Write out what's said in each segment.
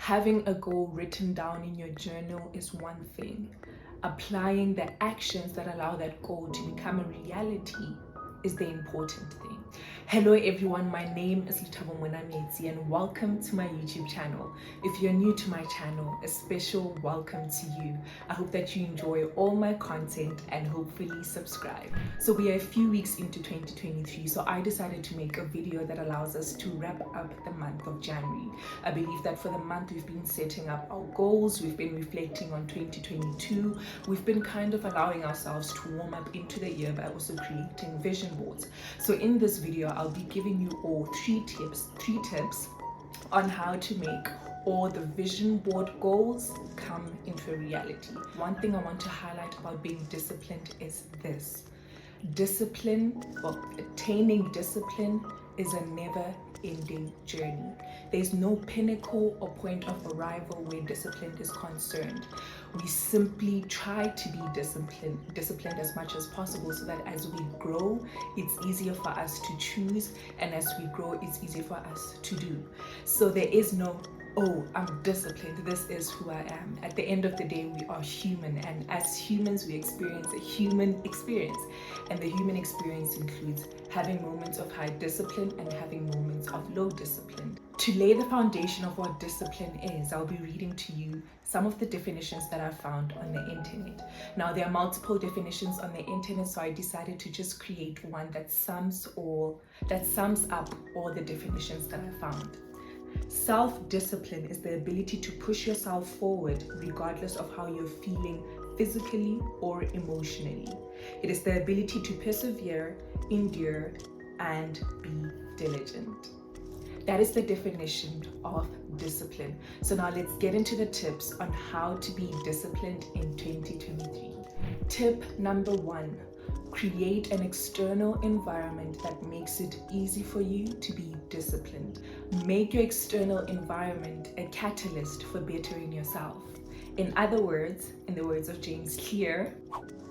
Having a goal written down in your journal is one thing. Applying the actions that allow that goal to become a reality is the important thing. Hello everyone, my name is and welcome to my YouTube channel. If you're new to my channel, a special welcome to you. I hope that you enjoy all my content and hopefully subscribe. So we are a few weeks into 2023, so I decided to make a video that allows us to wrap up the month of January. I believe that for the month we've been setting up our goals, we've been reflecting on 2022, we've been kind of allowing ourselves to warm up into the year by also creating vision boards. So in this video, I'll be giving you all three tips on how to make all the vision board goals come into a reality. One thing I want to highlight about being disciplined is this. Attaining discipline is a never-ending journey. There's no pinnacle or point of arrival where discipline is concerned. We simply try to be disciplined as much as possible so that as we grow, it's easier for us to choose, and as we grow, it's easier for us to do. So there is no, oh, I'm disciplined, this is who I am. At the end of the day, we are human, and as humans, we experience a human experience. And the human experience includes having moments of high discipline and having moments of low discipline. To lay the foundation of what discipline is, I'll be reading to you some of the definitions that I found on the internet. Now, there are multiple definitions on the internet, so I decided to just create one that sums up all the definitions that I found. Self-discipline is the ability to push yourself forward regardless of how you're feeling physically or emotionally. It is the ability to persevere, endure, and be diligent. That is the definition of discipline. So now let's get into the tips on how to be disciplined in 2023. Tip number 1. Create an external environment that makes it easy for you to be disciplined. Make your external environment a catalyst for bettering yourself. In other words, in the words of James Clear,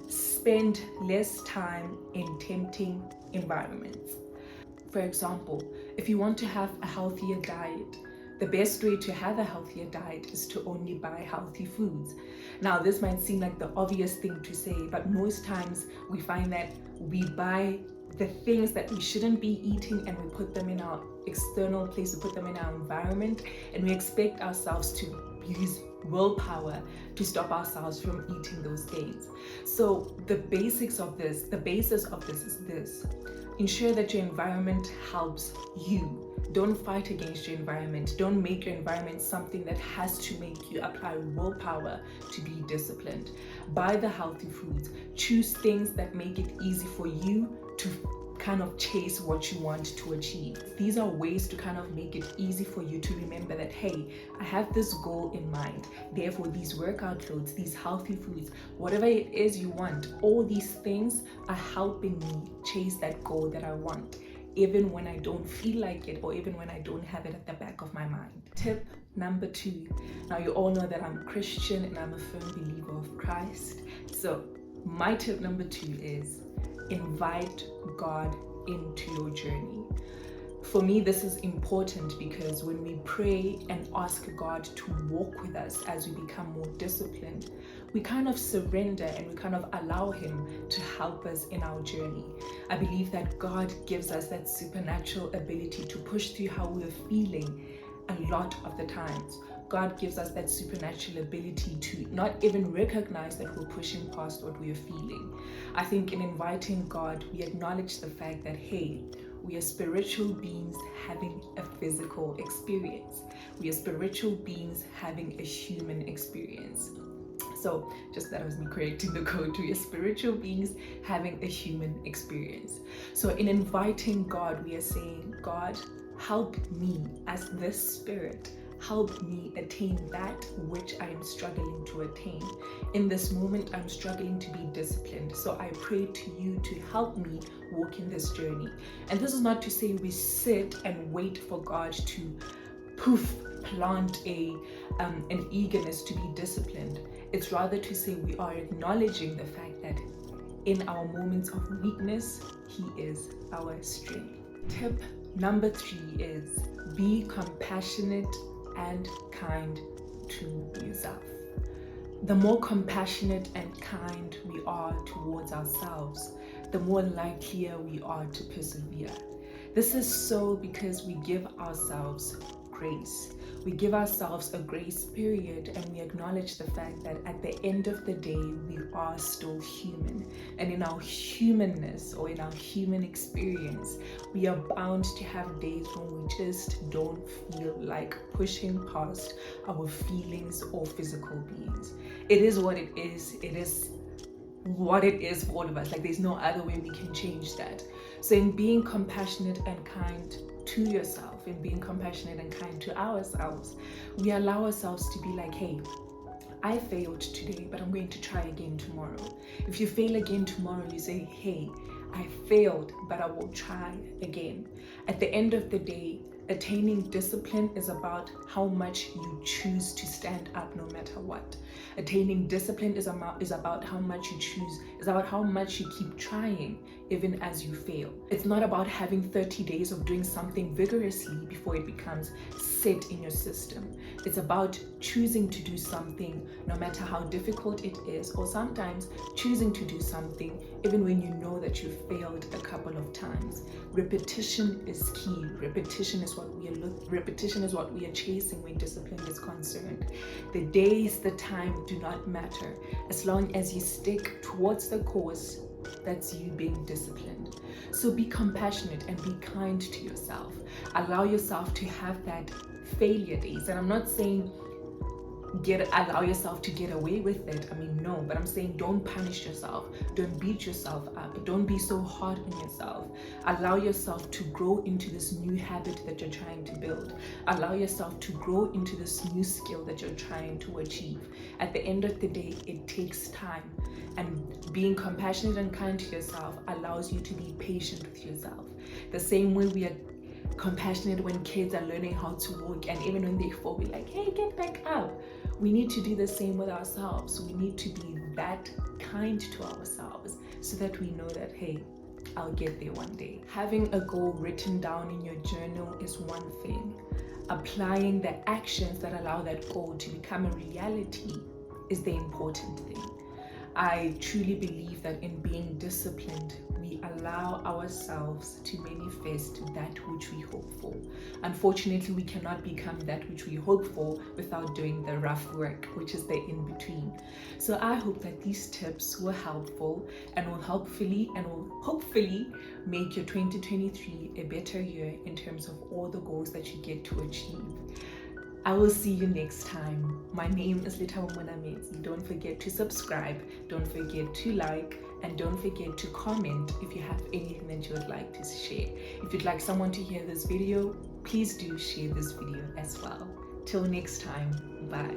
spend less time in tempting environments. For example, if you want to have a healthier diet, the best way to have a healthier diet is to only buy healthy foods. Now, this might seem like the obvious thing to say, but most times we find that we buy the things that we shouldn't be eating and we put them in our external place, we put them in our environment, and we expect ourselves to use willpower to stop ourselves from eating those things. So the basis of this is this. Ensure that your environment helps you. Don't fight against your environment. Don't make your environment something that has to make you apply willpower to be disciplined. Buy the healthy foods. Choose things that make it easy for you to kind of chase what you want to achieve. These are ways to kind of make it easy for you to remember that, hey, I have this goal in mind. Therefore, these workout clothes, these healthy foods, whatever it is you want, all these things are helping me chase that goal that I want, even when I don't feel like it or even when I don't have it at the back of my mind. Tip number 2. Now, you all know that I'm Christian and I'm a firm believer of Christ. So my tip number 2 is invite God into your journey. For me, this is important because when we pray and ask God to walk with us as we become more disciplined, we kind of surrender and we kind of allow Him to help us in our journey. I believe that God gives us that supernatural ability to push through how we're feeling a lot of the times. God gives us that supernatural ability to not even recognize that we're pushing past what we are feeling. I think in inviting God, we acknowledge the fact that, hey, we are spiritual beings having a physical experience. We are spiritual beings having a human experience. So just that was me creating the code. We are spiritual beings having a human experience. So in inviting God, we are saying, God, help me as this spirit. Help me attain that which I am struggling to attain. In this moment, I'm struggling to be disciplined. So I pray to you to help me walk in this journey. And this is not to say we sit and wait for God to plant an eagerness to be disciplined. It's rather to say we are acknowledging the fact that in our moments of weakness, He is our strength. Tip number 3 is be compassionate and kind to yourself. The more compassionate and kind we are towards ourselves, the more likelier we are to persevere. This is so because we give ourselves grace. We give ourselves a grace period, and we acknowledge the fact that at the end of the day, we are still human. And in our humanness, or in our human experience, we are bound to have days when we just don't feel like pushing past our feelings or physical beings. It is what it is. It is what it is for all of us. Like, there's no other way we can change that. So in being compassionate and kind to yourself, in being compassionate and kind to ourselves, we allow ourselves to be like, hey, I failed today, but I'm going to try again tomorrow. If you fail again tomorrow, you say, hey, I failed, but I will try again. At the end of the day, attaining discipline is about how much you choose to stand up no matter what. Attaining discipline is about how much you choose, is about how much you keep trying even as you fail. It's not about having 30 days of doing something vigorously before it becomes set in your system. It's about choosing to do something no matter how difficult it is, or sometimes choosing to do something even when you know that you failed a couple of times. Repetition is key. Repetition is what we are chasing when discipline is concerned. The days, the time do not matter. As long as you stick towards the course, that's you being disciplined. So be compassionate and be kind to yourself. Allow yourself to have that failure days. And I'm not saying allow yourself to get away with it. I mean, no, but I'm saying don't punish yourself. Don't beat yourself up. Don't be so hard on yourself. Allow yourself to grow into this new habit that you're trying to build. Allow yourself to grow into this new skill that you're trying to achieve. At the end of the day, it takes time. And being compassionate and kind to yourself allows you to be patient with yourself. The same way we are compassionate when kids are learning how to walk, and even when they fall, we're like, hey, get back up. We need to do the same with ourselves. We need to be that kind to ourselves so that we know that, hey, I'll get there one day. Having a goal written down in your journal is one thing. Applying the actions that allow that goal to become a reality is the important thing. I truly believe that in being disciplined, we allow ourselves to manifest that which we hope for. Unfortunately, we cannot become that which we hope for without doing the rough work, which is the in-between. So I hope that these tips were helpful and will hopefully make your 2023 a better year in terms of all the goals that you get to achieve. I will see you next time. My name is Lethabo Monametse. Don't forget to subscribe, don't forget to like, and don't forget to comment if you have anything that you would like to share. If you'd like someone to hear this video, please do share this video as well. Till next time, bye.